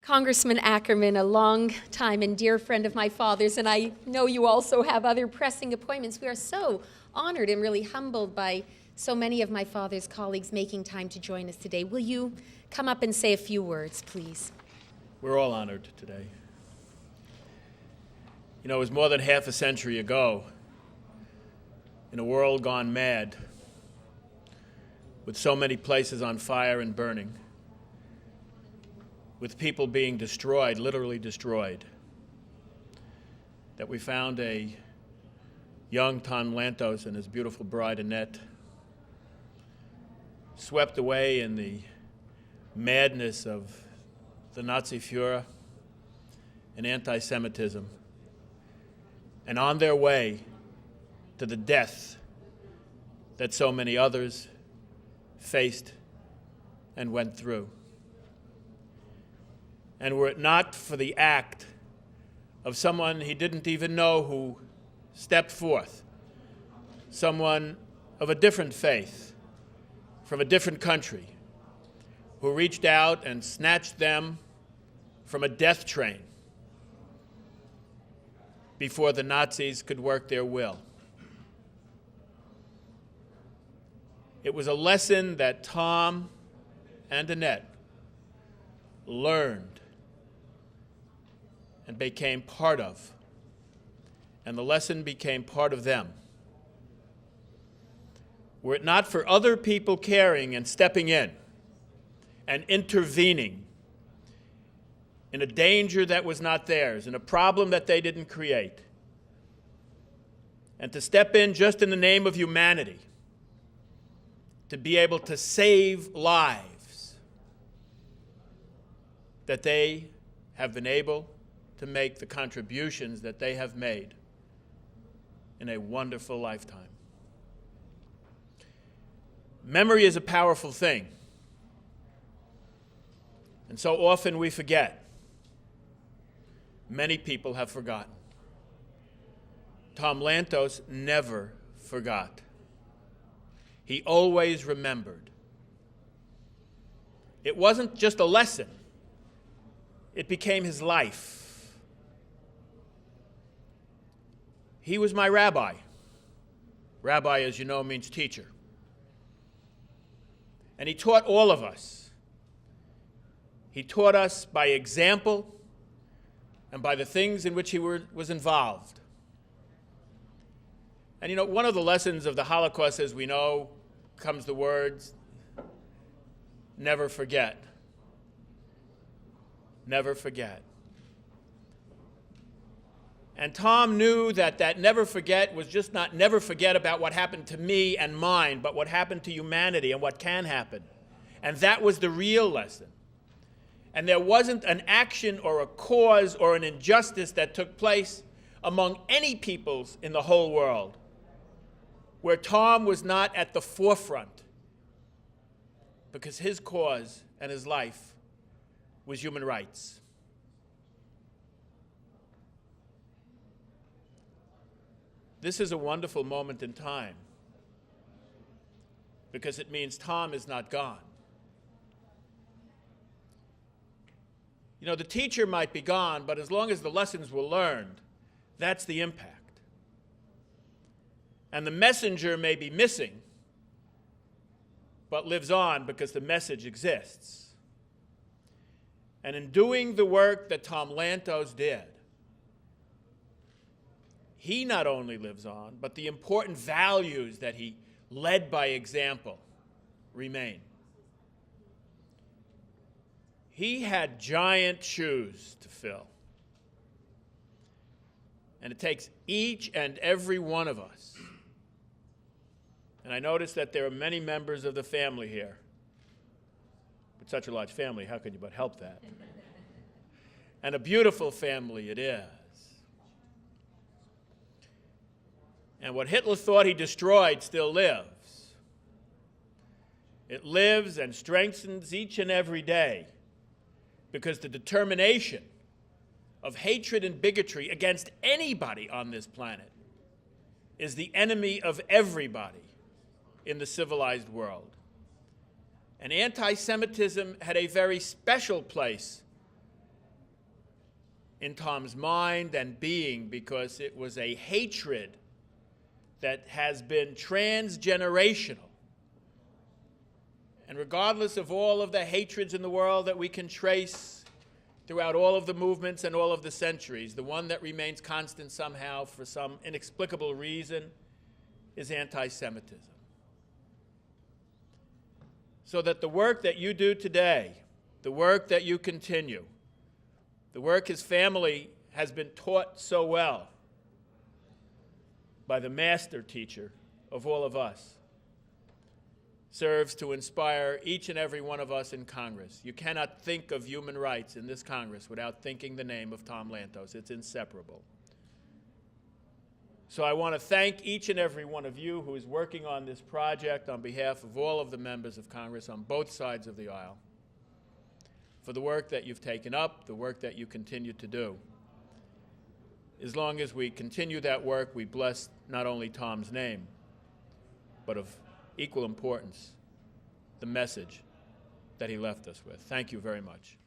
Congressman Ackerman, a long time and dear friend of my father's, and I know you also have other pressing appointments. We are so honored and really humbled by so many of my father's colleagues making time to join us today. Will you come up and say a few words, please? We're all honored today. You know, it was more than half a century ago, in a world gone mad, with so many places on fire and burning, with people being destroyed, literally destroyed, that we found a young Tom Lantos and his beautiful bride Annette swept away in the madness of the Nazi Fuhrer and anti-Semitism, and on their way to the death that so many others faced and went through. And were it not for the act of someone he didn't even know who stepped forth, someone of a different faith, from a different country, who reached out and snatched them from a death train before the Nazis could work their will. It was a lesson that Tom and Annette learned and became part of, and the lesson became part of them. Were it not for other people caring and stepping in and intervening in a danger that was not theirs, in a problem that they didn't create, and to step in just in the name of humanity, to be able to save lives, that they have been able to make the contributions that they have made in a wonderful lifetime. Memory is a powerful thing, and so often we forget. Many people have forgotten. Tom Lantos never forgot. He always remembered. It wasn't just a lesson. It became his life. He was my rabbi. Rabbi, as you know, means teacher. And he taught all of us. He taught us by example and by the things in which he was involved. And you know, one of the lessons of the Holocaust, as we know, comes the words, never forget. Never forget. And Tom knew that that never forget was just not never forget about what happened to me and mine, but what happened to humanity and what can happen. And that was the real lesson. And there wasn't an action or a cause or an injustice that took place among any peoples in the whole world where Tom was not at the forefront, because his cause and his life was human rights. This is a wonderful moment in time because it means Tom is not gone. You know, the teacher might be gone, but as long as the lessons were learned, that's the impact. And the messenger may be missing, but lives on because the message exists. And in doing the work that Tom Lantos did, he not only lives on, but the important values that he led by example remain. He had giant shoes to fill. And it takes each and every one of us. And I notice that there are many members of the family here. With such a large family, how could you but help that? And a beautiful family it is. And what Hitler thought he destroyed still lives. It lives and strengthens each and every day because the determination of hatred and bigotry against anybody on this planet is the enemy of everybody in the civilized world. And anti-Semitism had a very special place in Tom's mind and being, because it was a hatred that has been transgenerational. And regardless of all of the hatreds in the world that we can trace throughout all of the movements and all of the centuries, the one that remains constant somehow for some inexplicable reason is anti-Semitism. So that the work that you do today, the work that you continue, the work his family has been taught so well by the master teacher of all of us, serves to inspire each and every one of us in Congress. You cannot think of human rights in this Congress without thinking the name of Tom Lantos. It's inseparable. So I want to thank each and every one of you who is working on this project on behalf of all of the members of Congress on both sides of the aisle for the work that you've taken up, the work that you continue to do. As long as we continue that work, we bless not only Tom's name, but of equal importance, the message that he left us with. Thank you very much.